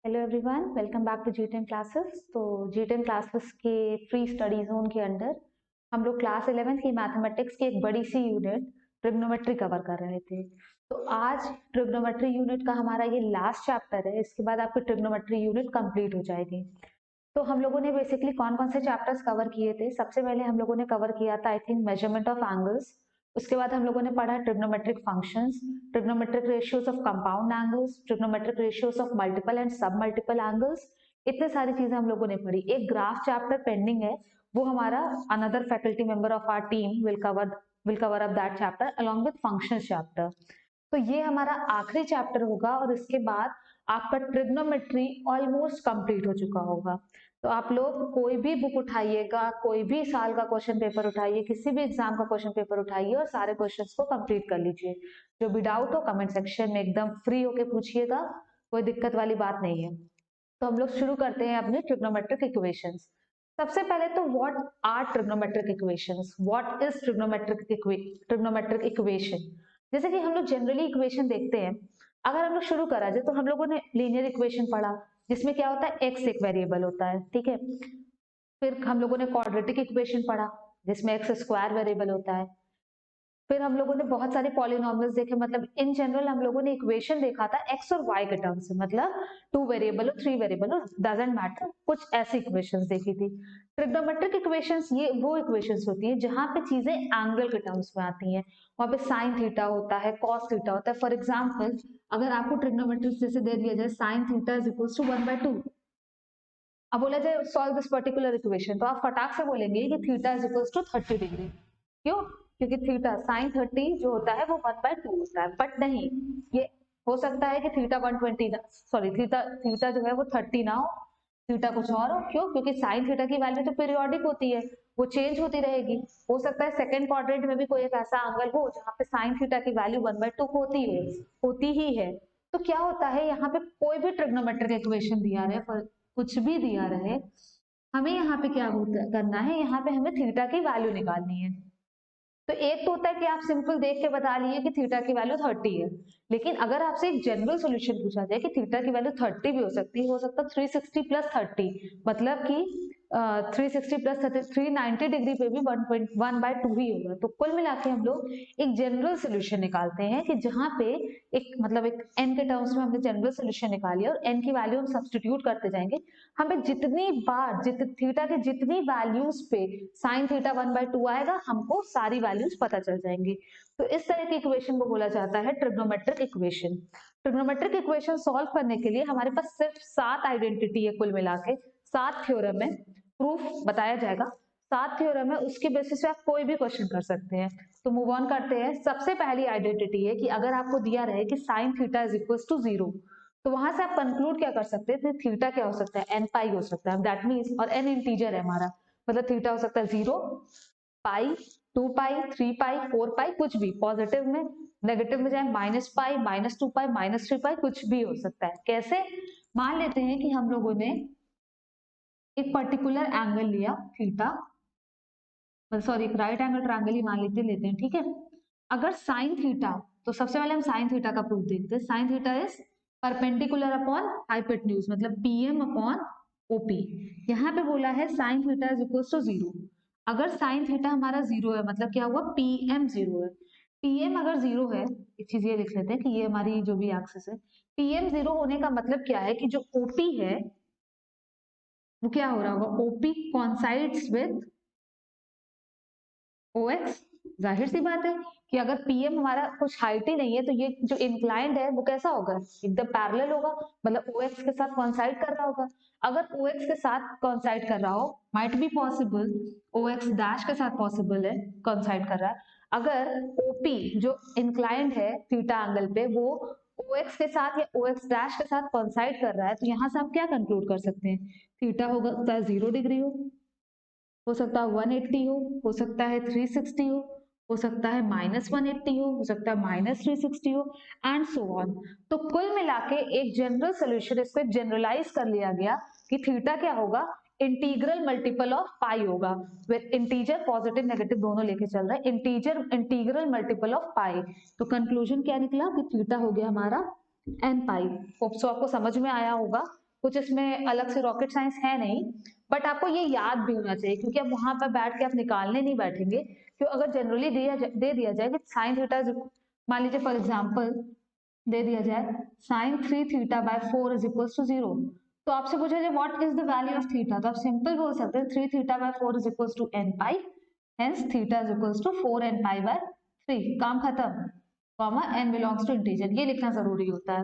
Hello everyone, welcome back to G10 classes. तो G10 classes के free study zone के अंदर हम लोग क्लास 11 की मैथमेटिक्स की एक बड़ी सी यूनिट ट्रिग्नोमेट्री कवर कर रहे थे। तो आज ट्रिग्नोमेट्री यूनिट का हमारा ये लास्ट चैप्टर है। इसके बाद आपकी ट्रिग्नोमेट्री यूनिट कंप्लीट हो जाएगी। तो हम लोगों ने बेसिकली कौन कौन से चैप्टर्स कवर किए थे? सबसे पहले हम लोगों ने कवर किया था I think measurement of angles. उसके बाद हम लोगों ने पढ़ा trigonometric functions, trigonometric ratios of compound angles, trigonometric ratios of multiple and सब मल्टीपल एंगल्स। इतने सारी चीजें हम लोगों ने पढ़ी। एक ग्राफ चैप्टर पेंडिंग है, वो हमारा another faculty member of our team will cover up that chapter along with functions chapter. तो ये हमारा आखिरी चैप्टर होगा और इसके बाद आपका ट्रिग्नोमेट्री ऑलमोस्ट कंप्लीट हो चुका होगा। तो आप लोग कोई भी बुक उठाइएगा, कोई भी साल का क्वेश्चन पेपर उठाइए, किसी भी एग्जाम का क्वेश्चन पेपर उठाइए और सारे क्वेश्चंस को कंप्लीट कर लीजिए। जो भी डाउट हो कमेंट सेक्शन में एकदम फ्री होके पूछिएगा, कोई दिक्कत वाली बात नहीं है। तो हम लोग शुरू करते हैं अपने ट्रिग्नोमेट्रिक इक्वेशंस। सबसे पहले तो what are trigonometric equations? What is trigonometric equation? जैसे कि हम लोग जनरली इक्वेशन देखते हैं। अगर हम लोग शुरू करा जाए तो हम लोगों ने लीनियर इक्वेशन पढ़ा, जिसमें क्या होता है, एक्स एक वेरिएबल होता है, ठीक है। फिर हम लोगों ने क्वाड्रेटिक इक्वेशन पढ़ा, जिसमें एक्स स्क्वायर वेरिएबल होता है। फिर हम लोगों ने बहुत सारे पॉलिनोमियल्स देखे, मतलब इन जनरल हम लोगों ने इक्वेशन देखा था एक्स और वाई के टर्म्स में, मतलब 2 वेरिएबल हो 3 वेरिएबल हो डजेंट मैटर, कुछ ऐसी इक्वेशंस देखी थी। ट्रिग्नोमेट्रिक इक्वेशंस ये वो इक्वेशंस होती है जहां पे चीजें एंगल के टर्म्स में आती हैं। वहां पे साइन थीटा होता है, कॉस थीटा होता है। फॉर एग्जाम्पल, अगर आपको ट्रिग्नोमेट्रिक जैसे दे दिया जाए sine theta is equal to 1/2, अब बोला जाए सॉल्व दिस पर्टिकुलर इक्वेशन, तो आप फटाक से बोलेंगे कि theta is equal to 30 degree. क्यों? क्योंकि थीटा साइन 30 जो होता है वो 1/2 होता है। बट नहीं, ये हो सकता है कि थीटा 120 सॉरी थीटा थीटा जो है वो 30 ना हो, थीटा कुछ और हो। क्यों? क्योंकि साइन थीटा की वैल्यू तो पीरियोडिक होती है, वो चेंज होती रहेगी। हो सकता है सेकंड क्वाड्रेंट में भी कोई एक ऐसा एंगल हो जहाँ पे साइन थीटा की वैल्यू 1/2 होती ही है। तो क्या होता है, यहाँ पे कोई भी ट्रिग्नोमेट्रिक इक्वेशन दिया रहे, कुछ भी दिया रहे, हमें यहाँ पे क्या करना है, यहाँ पे हमें थीटा की वैल्यू निकालनी है। तो एक तो होता है कि आप सिंपल देख के बता लिए कि थीटा की वैल्यू 30 है। लेकिन अगर आपसे एक जनरल सॉल्यूशन पूछा जाए कि थीटा की वैल्यू 30 भी हो सकती है, हो सकता है 360 प्लस 30, मतलब कि 360 प्लस 30 390 डिग्री पे भी 1/2 ही होगा। तो कुल मिला के हम लोग एक जनरल सोल्यूशन निकालते हैं कि जहां पे एक मतलब एक n के टर्म्स में हमने जनरल सोल्यूशन निकाली और n की वैल्यू हम सब्सटीट्यूट करते जाएंगे। हमें जितनी बार थीटा के जितनी वैल्यूज पे साइन थीटा 1/2 आएगा, हमको सारी वैल्यूज पता चल जाएंगी। तो इस तरह की इक्वेशन को बोला जाता है trigonometric equation. Trigonometric equation solve करने के लिए हमारे पास सिर्फ 7 आइडेंटिटी है, कुल मिला के 7 थ्योरम है, प्रूफ बताया जाएगा। 7 थ्योरम है, उसके बेसिस पे आप कोई भी क्वेश्चन कर सकते हैं। तो मूव ऑन करते हैं। सबसे पहली आइडेंटिटी है कि अगर आपको दिया रहे कि sine theta is equal to 0, तो वहां से आप कंक्लूड क्या कर सकते हैं, थीटा क्या हो सकता है, एन पाई हो सकता है। दैट मीन्स, और एन इंटीजर है हमारा, मतलब थीटा हो सकता है 0, पाई, 2 पाई, 3 पाई, 4 पाई, कुछ भी। पॉजिटिव में, नेगेटिव में जाए माइनस पाई, -2 पाई, -3 पाई, कुछ भी हो सकता है। कैसे? मान लेते हैं कि हम लोगों ने एक पर्टिकुलर एंगल लिया थीटा, सॉरी एक राइट एंगल ट्रायंगल ही मान लेते हैं, ठीक है। अगर साइन थीटा, तो सबसे पहले हम साइन थीटा का प्रूफ देखते हैं। Sine theta is perpendicular upon hypotenuse, मतलब पीएम अपॉन ओपी। यहाँ पे बोला है sine theta is equal to 0। अगर साइन थीटा हमारा 0 है, मतलब क्या हुआ, पीएम 0 है। पीएम अगर 0 है, एक चीज ये लिख लेते हैं कि ये हमारी जो भी एक्सिस है, पीएम 0 होने का मतलब क्या है कि जो ओपी है वो क्या हो रहा होगा, ओपी कॉन्साइड्स विद ओ एक्स। जाहिर सी बात है कि अगर पीएम हमारा कुछ हाइट ही नहीं है, तो ये जो इंक्लाइंड है वो कैसा होगा, एकदम पैरेलल होगा, मतलब ओ एक्स के साथ कॉन्साइड कर रहा होगा। अगर ओ एक्स के साथ कॉन्साइड कर रहा हो, might be possible O X dash के साथ पॉसिबल है कॉन्साइड कर रहा है। अगर ओपी जो इंक्लाइंड है थीटा एंगल पे, वो ओ एक्स के साथ या ओ एक्स डैश के साथ कॉन्साइड कर रहा है, तो यहाँ से आप क्या कंक्लूड कर सकते हैं, थीटा होगा 0 डिग्री हो सकता है 180 हो सकता है 360 हो सकता है -180 हो सकता है -360 हो, एंड सो ऑन। तो कुल मिला के एक जनरल सोल्यूशन, इसको एक जनरलाइज कर लिया गया कि थीटा क्या होगा, इंटीग्रल मल्टीपल ऑफ पाई होगा। विद इंटीजर पॉजिटिव नेगेटिव दोनों लेके चल रहा है, इंटीग्रल मल्टीपल ऑफ पाई। तो कंक्लूजन क्या निकला कि थीटा हो गया हमारा n पाई। होप सो आपको समझ में आया होगा। कुछ इसमें अलग से रॉकेट साइंस है नहीं, बट आपको ये याद भी होना चाहिए, क्योंकि अब वहां पर बैठ के आप निकालने नहीं बैठेंगे। क्यों, अगर जनरली दे दिया जाए कि साइन थीटा, मान लीजिए फॉर एग्जाम्पल दे दिया जाए sine 3 theta by 4 is equal to 0, तो आपसे पूछा जाए what is the value of theta, तो आप सिंपल बोल सकते हैं 3 theta by 4 is equal to n pi, hence theta is equal to 4n pi by 3, काम खत्म, comma n belongs to integer, ये लिखना जरूरी होता है,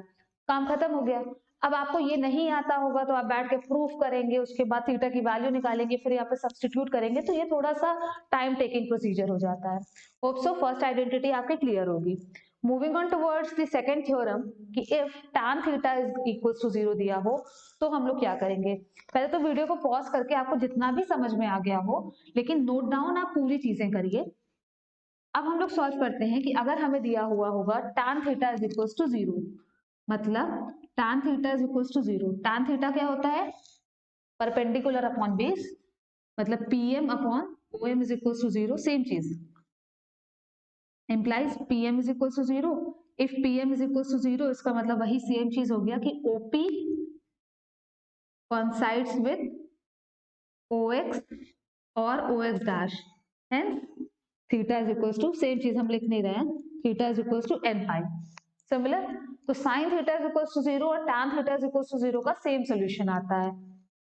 काम खत्म हो गया। अब आपको ये नहीं आता होगा तो आप बैठ के प्रूफ करेंगे, उसके बाद थीटा की वैल्यू निकालेंगे, फिर यहाँ पे सब्स्टिट्यूट करेंगे, तो ये थोड़ा सा टाइम टेकिंग प्रोसीजर हो जाता है। होप सो फर्स्ट आइडेंटिटी आपकी क्लियर होगी। Moving on towards the second theorem कि if tan theta is equal to 0 दिया हो तो हम लोग क्या करेंगे। पहले तो वीडियो को पॉज करके आपको जितना भी समझ में आ गया हो, लेकिन नोट डाउन आप पूरी चीजें करिए। अब हम लोग सॉल्व करते हैं कि अगर हमें दिया हुआ होगा tan theta is equal to 0, मतलब tan theta is equal to 0, tan theta क्या होता है, परपेंडिकुलर अपॉन बेस, मतलब pm upon om is equal to 0, same चीज implies pm is equals to 0, if pm is equals to 0 इसका मतलब वही same चीज हो गया कि op coincides with ox और ox dash, hence theta is equals to, same चीज हम लिख नहीं रहे हैं, theta is equals to n pi, similar. तो sin theta is equals to 0 और tan theta is equals to 0 का सेम सोल्यूशन आता है,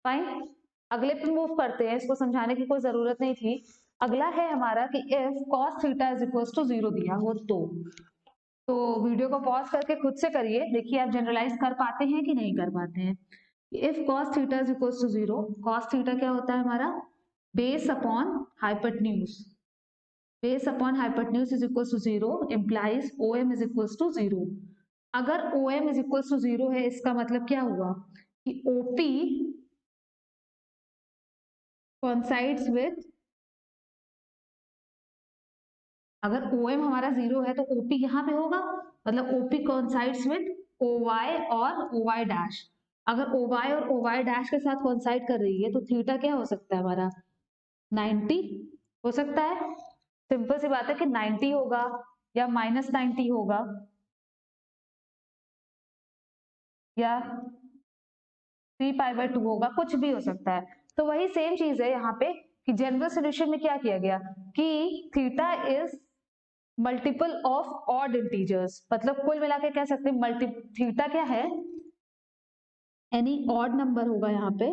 फाइन। अगले पे मूव करते हैं, इसको समझाने की कोई जरूरत नहीं थी। अगला है हमारा कि if cos theta is equals to 0 दिया हो तो वीडियो को पॉज करके खुद से करिए, देखिए आप जनरलाइज कर पाते हैं कि नहीं कर पाते हैं। If cos theta is equals to 0, cos theta क्या होता है हमारा, base upon hypotenuse, base upon hypotenuse is equals to 0 implies OM is equals to 0। अगर OM इज इक्वल्स टू 0 है, इसका मतलब क्या हुआ कि OP coincides with, अगर OM हमारा 0 है तो OP यहाँ पे होगा, मतलब OP coincides with OY और OY डैश। अगर OY और OY डैश के साथ coincide कर रही है तो थीटा क्या हो सकता है हमारा, 90 हो सकता है। सिंपल सी बात है कि 90 होगा या -90 होगा या 3π/2 होगा, कुछ भी हो सकता है। तो वही सेम चीज है यहाँ पे कि जनरल सोल्यूशन में क्या किया गया कि theta is multiple of odd integers, मतलब कुल मिला के कह सकते हैं मल्टी, थीटा क्या है, एनी ऑड नंबर होगा यहाँ पे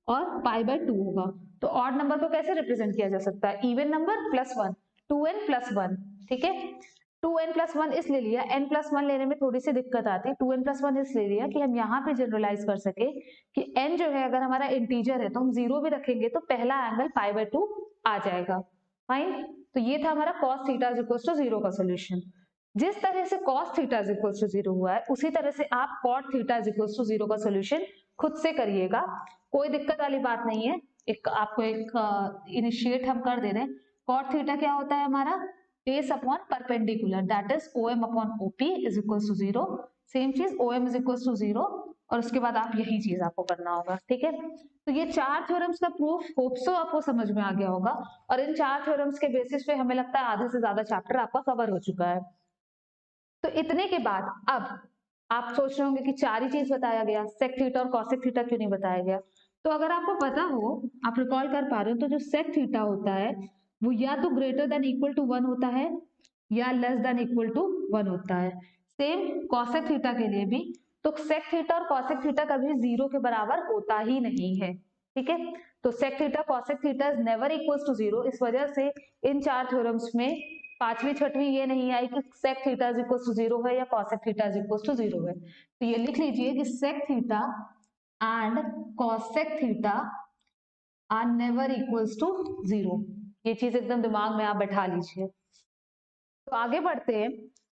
और π/2 होगा। तो ऑड नंबर को कैसे रिप्रेजेंट किया जा सकता है, even number plus 1, 2n plus 1, ठीक है। 2n प्लस 1 इसलिए लिया, n प्लस 1 लेने में थोड़ी सी दिक्कत आती है, 2n प्लस 1 इसलिए लिया कि हम यहाँ पे जनरलाइज कर सके कि n जो है अगर हमारा इंटीजर है तो हम 0 भी रखेंगे तो पहला एंगल π/2 आ जाएगा, फाइन। तो ये था हमारा cos theta is equal to 0 का सोल्यूशन। जिस तरह से cos theta is equal to 0 हुआ है, उसी तरह से आप cot theta is equal to 0 का सोल्यूशन खुद से करिएगा, कोई दिक्कत वाली बात नहीं है। एक आपको एक इनिशिएट हम कर दे रहे हैं। cot थीटा क्या होता है हमारा, base upon perpendicular, that is OM upon OP is equal to 0, same चीज OM इज इक्वल टू 0, और उसके बाद आप यही चीज आपको करना होगा, ठीक है। तो ये 4 थ्योरम्स का प्रूफ होप सो आपको समझ में आ गया होगा, और इन 4 थ्योरम्स के बेसिस पे हमें लगता है आधे से ज्यादा चैप्टर आपका कवर हो चुका है। तो इतने के बाद अब आप सोच रहे होंगे कि 4 ही चीज बताया गया, सेक थीटा और कॉसेक थीटा क्यों नहीं बताया गया। तो अगर आपको पता हो, आप रिकॉल कर पा रहे हो, तो जो सेक थीटा होता है वो या तो ग्रेटर देन इक्वल टू 1 होता है या लेस देन इक्वल टू 1 होता है। सेम कॉसेक थीटा के लिए भी, तो सेक थीटा और कॉसेक थीटा कभी 0 के बराबर होता ही नहीं है, ठीक है। तो sec theta cosec theta is never equal to 0, इस वजह से इन 4 थ्योरम्स में 5वीं 6वीं ये नहीं आई कि sec theta is equal to 0 है या cosec theta is equal to 0 है। तो ये लिख लीजिए कि sec theta and cosec theta are never equals to 0, ये चीज एकदम दिमाग में आप बैठा लीजिए। तो आगे बढ़ते हैं।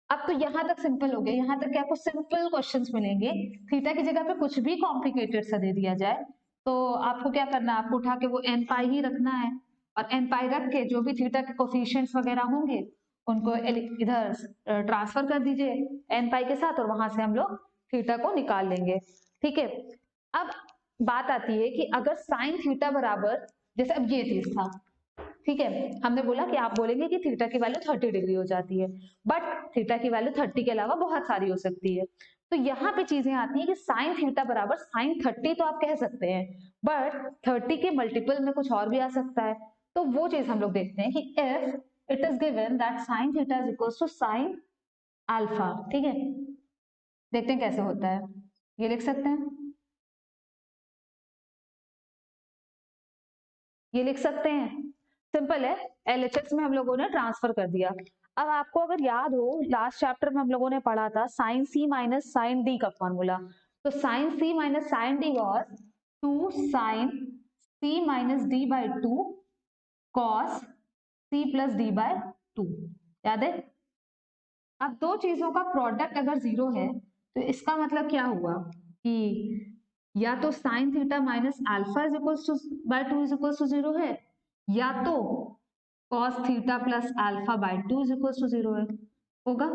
अब तो यहाँ तक सिंपल हो गया, यहाँ तक आपको सिंपल क्वेश्चंस मिलेंगे। थीटा की जगह पे कुछ भी कॉम्प्लिकेटेड सा दे दिया जाए तो आपको क्या करना है, आपको उठा के वो n पाई ही रखना है, और n पाई रख के जो भी थीटा के कोफिशिएंट्स वगैरह होंगे उनको इधर ट्रांसफर कर दीजिए n पाई के साथ, और वहां से हम लोग थीटा को निकाल लेंगे, ठीक है। अब बात आती है कि अगर साइन थीटा बराबर, जैसे अब ये चीज था, ठीक है, हमने बोला कि आप बोलेंगे कि थीटा की वैल्यू 30 डिग्री हो जाती है, बट थीटा की वैल्यू 30 के अलावा बहुत सारी हो सकती है। तो यहाँ पे चीजें आती हैं कि साइन थीटा बराबर साइन 30 तो आप कह सकते हैं, बट 30 के मल्टीपल में कुछ और भी आ सकता है। तो वो चीज हम लोग देखते हैं कि if it is given that sine theta is equal to sine alpha, ठीक है, देखते हैं कैसे होता है। ये लिख सकते हैं, ये लिख सकते हैं, सिंपल है। एलएचएस में हम लोगों ने ट्रांसफर कर दिया। अब आपको अगर याद हो, लास्ट चैप्टर में हम लोगों ने पढ़ा था sine C minus sine D का फॉर्मूला। तो sine C minus sine D was 2 sine C minus D by 2 cos C plus D by 2, याद है। अब दो चीजों का प्रोडक्ट अगर जीरो है तो इसका मतलब क्या हुआ कि या तो sine theta minus alpha is equal to by 2 is equal to zero है, या तो cos theta plus alpha by 2 is equal to zero है, होगा।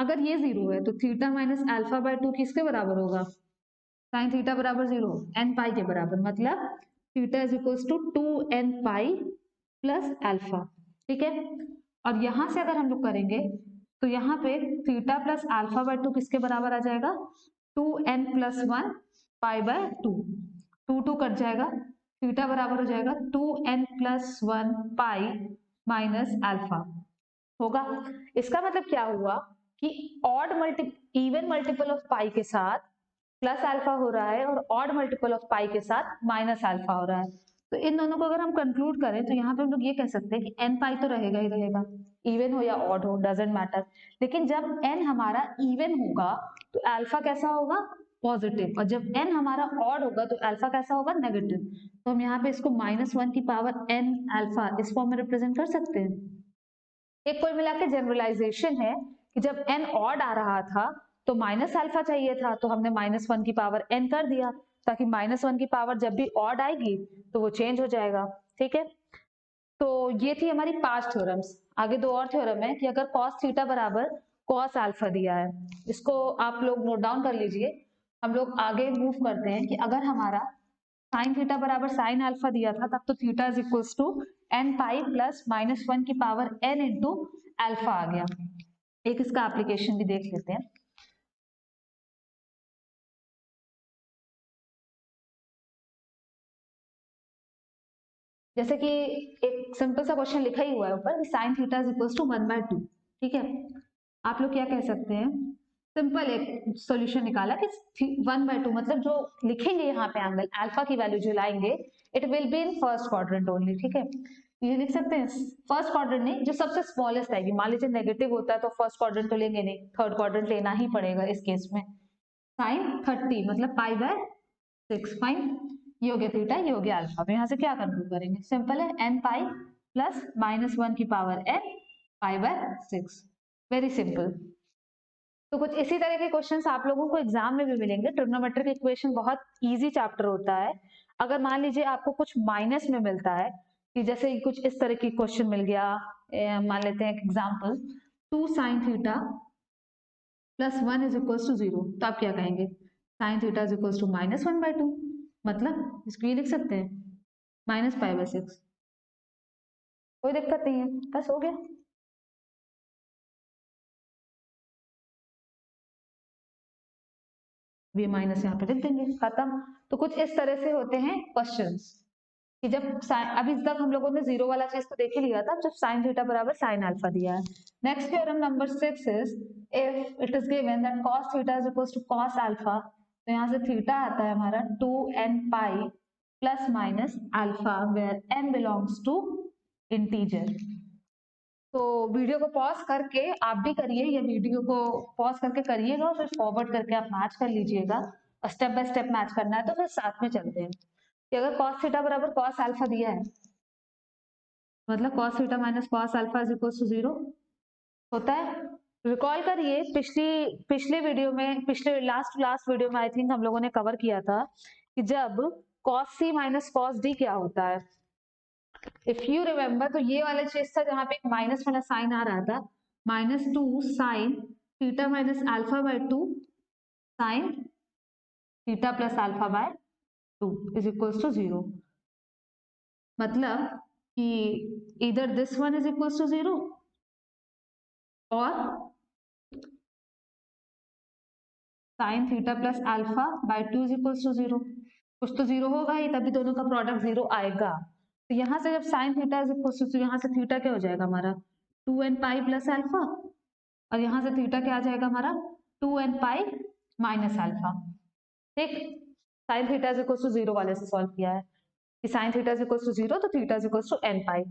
अगर ये जीरो है तो थीटा माइनस अल्फा बाय 2 किसके बराबर होगा? साइन थीटा बराबर जीरो, एन पाई के बराबर, मतलब theta is equal to 2 n pi plus alpha, ठीक है। और यहां से अगर हम लोग करेंगे तो यहाँ पे थीटा प्लस अल्फा बाय 2 किसके बराबर आ जाएगा? 2n plus 1 pi by 2, 2 cut जाएगा, थीटा बराबर हो जाएगा 2n प्लस 1 पाई माइनस अल्फा, होगा। इसका मतलब क्या हुआ कि odd multi even multiple of pi के साथ प्लस अल्फा हो रहा है और ऑड मल्टीपल ऑफ पाई के साथ माइनस अल्फा हो रहा है। तो इन दोनों को अगर हम कंक्लूड करें तो यहाँ पे हम लोग ये कह सकते हैं कि एन पाई तो रहेगा ही रहेगा, इवन हो या ऑड हो डजेंट मैटर। लेकिन जब एन हमारा इवन होगा तो अल्फा कैसा होगा? पॉजिटिव, और जब एन हमारा ऑड होगा तो अल्फा कैसा होगा? नेगेटिव। तो हम यहाँ पे इसको -1 की पावर एन अल्फा इस फॉर्म में रिप्रेजेंट कर सकते हैं। एक कुल मिला के जनरलाइजेशन है कि जब n ऑड आ रहा था तो माइनस अल्फा चाहिए था, तो हमने -1 की पावर n कर दिया, ताकि -1 की पावर जब भी ऑड आएगी तो वो चेंज हो जाएगा, ठीक है। तो ये थी हमारी 5 थ्योरम्स। आगे दो और थ्योरम है कि अगर cos थीटा बराबर cos अल्फा दिया है, इसको आप लोग नोट डाउन कर लीजिए। हम लोग आगे मूव करते हैं कि अगर हमारा साइन थीटा बराबर साइन अल्फा दिया था तब तो theta is equals to n pi plus -1 की पावर एन इंटू अल्फा आ गया। एक इसका एप्लीकेशन भी देख लेते हैं। जैसे कि एक सिंपल सा क्वेश्चन लिखा ही हुआ है ऊपर, sine theta is equals to 1/2, ठीक है। आप लोग क्या कह सकते हैं? सिंपल एक सॉल्यूशन निकाला कि 1/2 मतलब जो लिखेंगे यहाँ पे एंगल अल्फा की वैल्यू जो लाएंगे it will be in first quadrant only, ठीक है। ये लिख सकते हैं फर्स्ट क्वाड्रेंट नहीं, जो सबसे स्मॉलेस्ट आएगी। मान लीजिए नेगेटिव होता है तो फर्स्ट क्वाड्रेंट तो लेंगे नहीं, थर्ड क्वाड्रेंट लेना ही पड़ेगा इस केस में। साइन 30 मतलब पाई बाय 6, फाइन। ये हो गया थीटा, ये हो गया अल्फा। तो यहाँ से क्या कंक्लूड करेंगे? सिंपल है, एन पाई प्लस -1 की power n pi by 6, very simple. तो कुछ इसी तरह के क्वेश्चंस आप लोगों को एग्जाम में भी मिलेंगे। ट्रिग्नोमेट्रिक इक्वेशन बहुत इजी चैप्टर होता है। अगर मान लीजिए आपको कुछ माइनस में मिलता है कि जैसे कुछ इस तरह की क्वेश्चन मिल गया, मान लेते हैं example 2 sine theta plus 1 is equal to 0, तो आप क्या कहेंगे? Sine theta is equal to -1/2, मतलब इसको ये लिख सकते हैं -π/6, कोई दिक्कत नहीं है, बस हो गया। ये माइनस यहाँ पे लिख देंगे, खत्म। तो कुछ इस तरह से होते हैं क्वेश्चंस कि जब अभी तक हम लोगों ने जीरो वाला चीज तो देख ही लिया था, जब साइन थीटा बराबर साइन अल्फा दिया है। Next theorem number 6 is if it is given that cos theta is equal to cos alpha, तो यहाँ से थीटा आता है हमारा 2n pi plus minus alpha where n belongs to integer. तो वीडियो को पॉज करके आप भी करिए, ये वीडियो को पॉज करके करिएगा और फिर फॉरवर्ड करके आप मैच कर लीजिएगा, और स्टेप बाय स्टेप मैच करना है तो फिर साथ में चलते हैं कि अगर cos थीटा बराबर cos अल्फा दिया है मतलब cos theta minus cos alpha is equal to 0 होता है। रिकॉल करिए, पिछले वीडियो में, पिछले लास्ट वीडियो में आई थिंक हम लोगों ने कवर किया था कि जब cos c minus cos d क्या होता है। इफ यू रिमेम्बर तो ये वाला चीज था जहां पे एक माइनस वाला साइन आ रहा था, -2 sine theta minus alpha by 2 sine theta plus alpha by 2 is equal to 0, मतलब कि इधर this one is equal to 0 और sine theta plus alpha by 2 is equal to 0। कुछ तो 0 होगा ही, तभी दोनों का प्रोडक्ट 0 आएगा। तो यहाँ से जब sine theta is equal to, यहाँ से थीटा क्या हो जाएगा हमारा 2n पाई प्लस अल्फा, और यहाँ से थीटा क्या आ जाएगा हमारा 2n पाई माइनस अल्फा। ठीक, sine theta is equal to 0 वाले से सॉल्व किया है कि sine theta is equal to 0 तो theta is equal to n pi.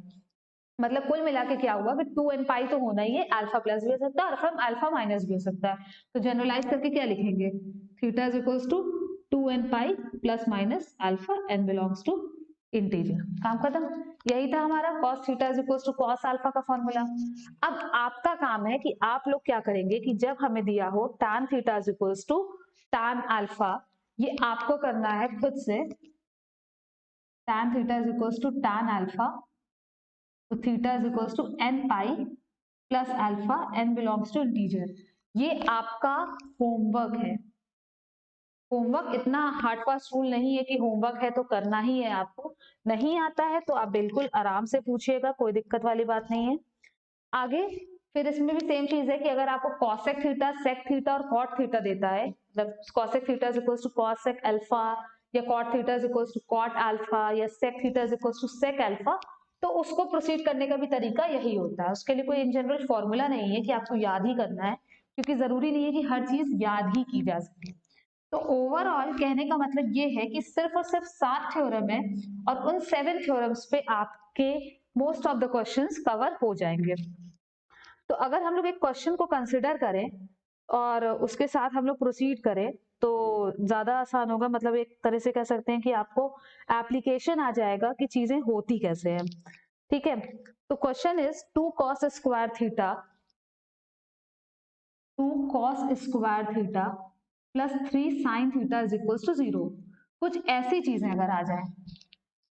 मतलब कुल मिला के क्या हुआ कि 2n पाई तो होना ही है, अल्फा प्लस भी हो सकता है और अल्फा माइनस भी हो सकता है। तो जनरलाइज करके क्या लिखेंगे, theta is equal to 2n pi plus minus alpha, n belongs to integer. काम खत्म। यही था हमारा cos theta is equal to cos alpha का फॉर्मूला। अब आपका काम है कि आप लोग क्या करेंगे कि जब हमें दिया हो tan theta is equal to tan alpha, ये आपको करना है खुद से। tan theta is equal to tan alpha, तो theta is equal to n pi plus alpha, n belongs to integer. ये आपका होमवर्क है। होमवर्क इतना हार्ड फास्ट रूल नहीं है कि होमवर्क है तो करना ही है आपको। नहीं आता है तो आप बिल्कुल आराम से पूछिएगा, कोई दिक्कत वाली बात नहीं है। आगे फिर इसमें भी सेम चीज है कि अगर आपको कॉसेक थीटा, सेक थीटा और कॉट थीटा देता है, मतलब cosec theta is equal to cosec alpha, या cot theta is equal to cot alpha, या sec theta is equal to sec alpha, तो उसको प्रोसीड करने का भी तरीका यही होता है। उसके लिए कोई इन जनरल फॉर्मूला नहीं है कि आपको याद ही करना है, क्योंकि जरूरी नहीं है कि हर चीज याद ही की जा सके। तो ओवरऑल कहने का मतलब ये है कि सिर्फ और सिर्फ 7 थ्योरम है, और उन 7 थ्योरम्स पे आपके most of the questions cover हो जाएंगे। तो अगर हम लोग एक क्वेश्चन को कंसिडर करें और उसके साथ हम लोग प्रोसीड करें तो ज्यादा आसान होगा। मतलब एक तरह से कह सकते हैं कि आपको एप्लीकेशन आ जाएगा कि चीजें होती कैसे हैं। ठीक है, तो question is 2 cos square theta, 2 cos square theta plus 3 sin theta is equal to 0। कुछ ऐसी चीजें अगर आ जाए,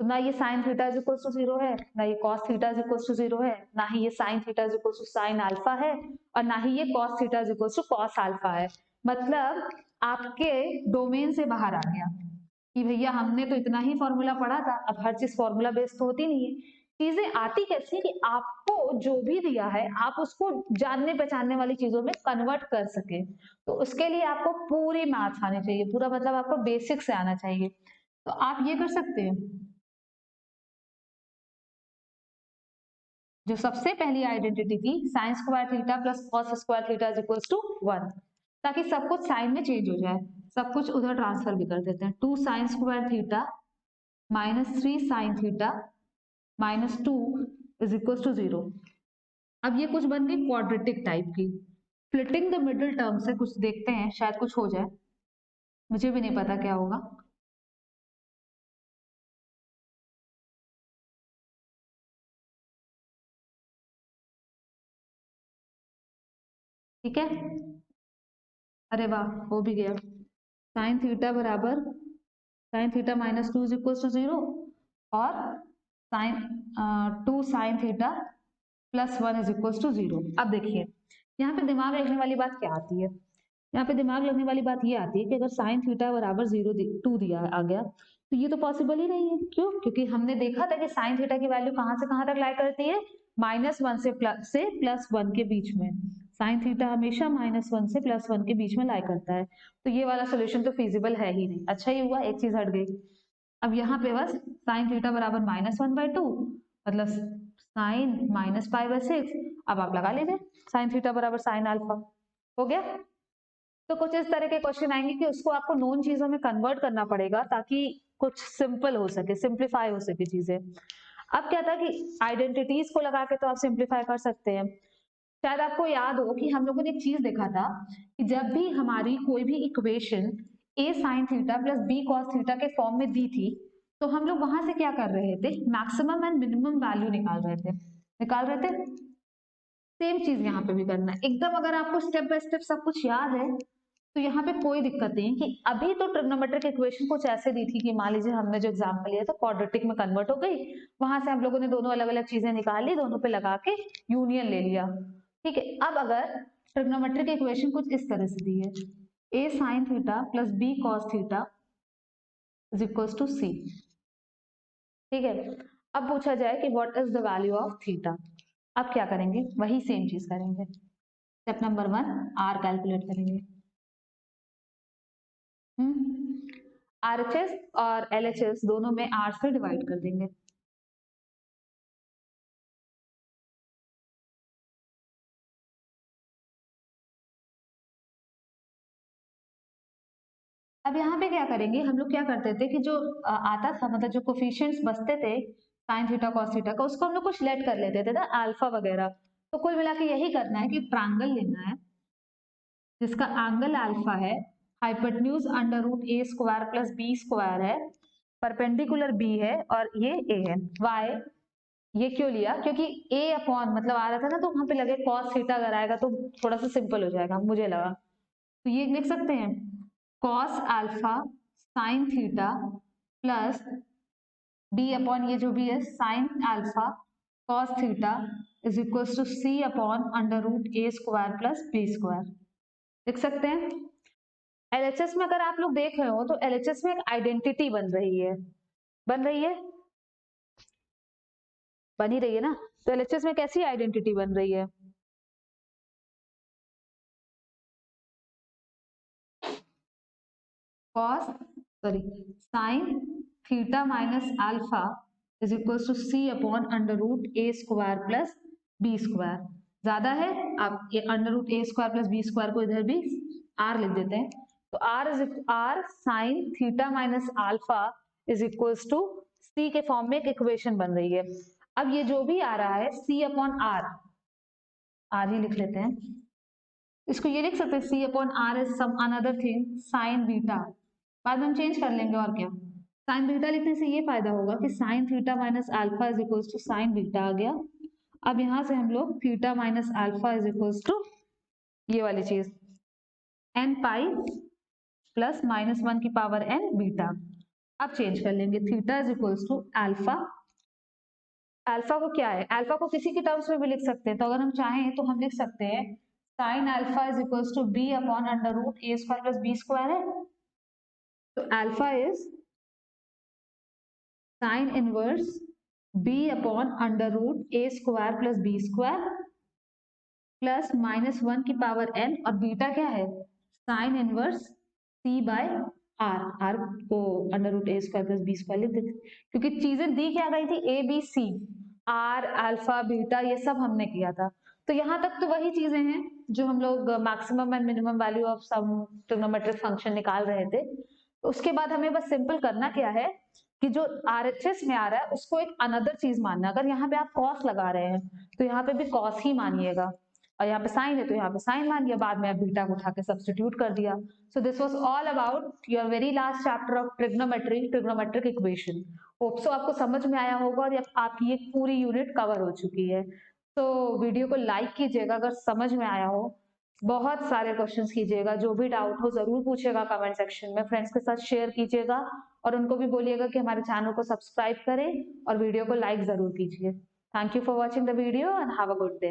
तो ना ये sin theta is equal to 0 है, ना ये cos theta is equal to 0 है, ना ही ये sin theta is equal to sin alpha है, और ना ही ये cos theta is equal to cos alpha है। मतलब आपके डोमेन से बाहर आ गया कि भैया हमने तो इतना ही फॉर्मूला पढ़ा था, अब हर चीज फॉर्मूला बेस्ड तो होती नहीं है। चीजें आती कैसी कि आपको जो भी दिया है आप उसको जानने पहचानने वाली चीजों में कन्वर्ट कर सके। तो उसके लिए आपको पूरी मैथ्स आनी चाहिए, पूरा मतलब आपको बेसिक से आना चाहिए। तो आप ये कर सकते हैं, जो सबसे पहली आइडेंटिटी थी sine square theta plus cos square theta is equal to 1, ताकि सब कुछ साइन में चेंज हो जाए, सब कुछ उधर ट्रांसफर भी कर देते हैं। 2 sine square theta minus 3 sine theta minus 2 is equal to 0। अब ये कुछ बन गई क्वाड्रेटिक टाइप की। स्प्लिटिंग द मिडिल टर्म से कुछ देखते हैं, शायद कुछ हो जाए, मुझे भी नहीं पता क्या होगा। ठीक है, अरे वाह हो भी गया। साइन थीटा बराबर sine theta minus 2 is equal to 0, और sine 2 sine theta plus 1 is equal to 0। अब देखिए यहाँ पे दिमाग लगने वाली बात क्या आती है, यहाँ पे दिमाग लगने वाली बात ये आती है कि अगर साइन थीटा बराबर 2 दिया आ गया तो ये तो पॉसिबल ही नहीं है। क्यों? क्योंकि हमने देखा था कि साइन थीटा की वैल्यू कहाँ से कहाँ तक लाई करती है, -1 से प्लस 1 के बीच में। साइन थीटा हमेशा -1 से +1 के बीच में लाई करता है। तो ये वाला सोल्यूशन तो फिजिबल है ही नहीं। अच्छा ही हुआ एक चीज हट गई। अब यहाँ पे बस साइन थीटा बराबर -1/2, मतलब साइन -π/6। अब आप लगा लीजिए साइन थीटा बराबर साइन अल्फा, हो गया। तो कुछ इस तरह के क्वेश्चन आएंगे कि उसको आपको नोन चीजों में कन्वर्ट करना पड़ेगा ताकि कुछ सिंपल हो सके, सिंप्लीफाई हो सके चीजें। अब क्या था कि आइडेंटिटीज को लगा के तो आप सिंप्लीफाई कर सकते हैं। शायद आपको याद हो कि हम लोगों ने एक चीज देखा था कि जब भी हमारी कोई भी equation a sin theta plus b cos theta के फॉर्म में दी थी, तो हम लोग वहां से क्या कर रहे थे, मैक्सिमम एंड मिनिमम वैल्यू निकाल रहे थे। सेम चीज यहाँ पे भी करना है एकदम। अगर आपको स्टेप बाय स्टेप सब कुछ याद है तो यहाँ पे कोई दिक्कत नहीं कि अभी तो ट्रिग्नोमेट्रिक इक्वेशन कुछ ऐसे दी थी कि मान लीजिए हमने जो एग्जांपल लिया था क्वाड्रेटिक में कन्वर्ट हो गई, वहां से हम लोगों ने दोनों अलग अलग चीजें निकाल ली, दोनों पे लगा के यूनियन ले लिया। ठीक है, अब अगर ट्रिग्नोमेट्रिक इक्वेशन कुछ इस तरह से दी है, a sin theta plus b cos theta is equal to c। ठीक है, अब पूछा जाए कि what is the value of theta. अब क्या करेंगे, वही सेम चीज करेंगे। स्टेप नंबर 1 r कैलकुलेट करेंगे। RHS और LHS दोनों में R से डिवाइड कर देंगे। अब यहाँ पे क्या करेंगे, हम लोग क्या करते थे कि जो आता था, मतलब जो कोफिशिएंट्स बचते थे साइन थीटा कॉस थीटा का, उसको हम लोग कुछ लेट कर लेते थे ना, अल्फा वगैरह। तो कुल मिला के यही करना है कि ट्रायंगल लेना है जिसका एंगल अल्फा है, hypotenuse under root A square plus B square है, परपेंडिकुलर बी है और ये ए है। वाई ये क्यों लिया, क्योंकि ए अपॉन मतलब आ रहा था ना, तो वहां पे लगे कॉस थीटा अगर आएगा तो थोड़ा सा सिंपल हो जाएगा, मुझे लगा। तो ये लिख सकते हैं cos alpha sine theta plus B upon ये जो भी है sine alpha cos theta is equal to C upon under root A square plus B square. लिख सकते हैं। एलएचएस में अगर आप लोग देख रहे हो तो एलएचएस में एक आइडेंटिटी बन रही है, बन रही है, बनी रही है ना। तो एलएचएस में कैसी आइडेंटिटी बन रही है, cos sorry sine theta minus alpha is equal to C upon under root A square plus B square. ज्यादा है, आप ये under root A square plus B square को इधर भी आर लिख देते हैं। तो R sine theta minus alpha is equal to C के फॉर्म में एक इक्वेशन बन रही है। अब ये जो भी आ रहा है सी अपॉन आर, आर ही लिख लेते हैं, इसको ये लिख सकते हैं C upon R is some another thing sine beta, बाद में हम चेंज कर लेंगे और क्या। साइन बीटा लिखने से ये फायदा होगा कि sine theta minus alpha is equal to sine beta आ गया। अब यहां से हम लोग theta minus alpha is equal to ये वाली चीज n pi plus minus one की पावर एन बीटा। अब चेंज कर लेंगे, theta is equal to alpha, alpha को क्या है, अल्फा को किसी के टर्म्स में भी लिख सकते हैं, तो अगर हम चाहें तो हम लिख सकते हैं sine alpha is equal to B upon under root A square plus B square है। तो alpha is sine inverse b upon under root A square plus B square plus minus one की पावर n, और beta क्या है sine inverse c by R, R को under root A square plus B square लिख देते, क्योंकि चीजें दी क्या गई थी A B C, R alpha beta ये सब हमने किया था। तो यहाँ तक तो वही चीजें हैं जो हम लोग maximum and minimum value of some trigonometric function निकाल रहे थे। तो उसके बाद हमें बस सिंपल करना क्या है कि जो आरएचएस में आ रहा है उसको एक अनदर चीज मानना। अगर यहाँ पे आप कॉस लगा रहे हैं तो यहाँ पे भी कॉस ही मानिएगा, और यहाँ पे साइन है तो यहाँ पे साइन मान लिया, बाद में आप बीटा को उठा के सब्स्टिट्यूट कर दिया। So this was all about your very last chapter of trigonometric equation. Hope so आपको समझ में आया होगा और आपकी ये पूरी यूनिट कवर हो चुकी है। तो वीडियो को लाइक कीजिएगा अगर समझ में आया हो, बहुत सारे क्वेश्चंस कीजिएगा, जो भी डाउट हो जरूर पूछेगा कमेंट सेक्शन में, फ्रेंड्स के साथ शेयर कीजिएगा और उनको भी बोलिएगा कि हमारे चैनल को सब्सक्राइब करें और वीडियो को लाइक जरूर कीजिए। Thank you for watching the video and have a good day.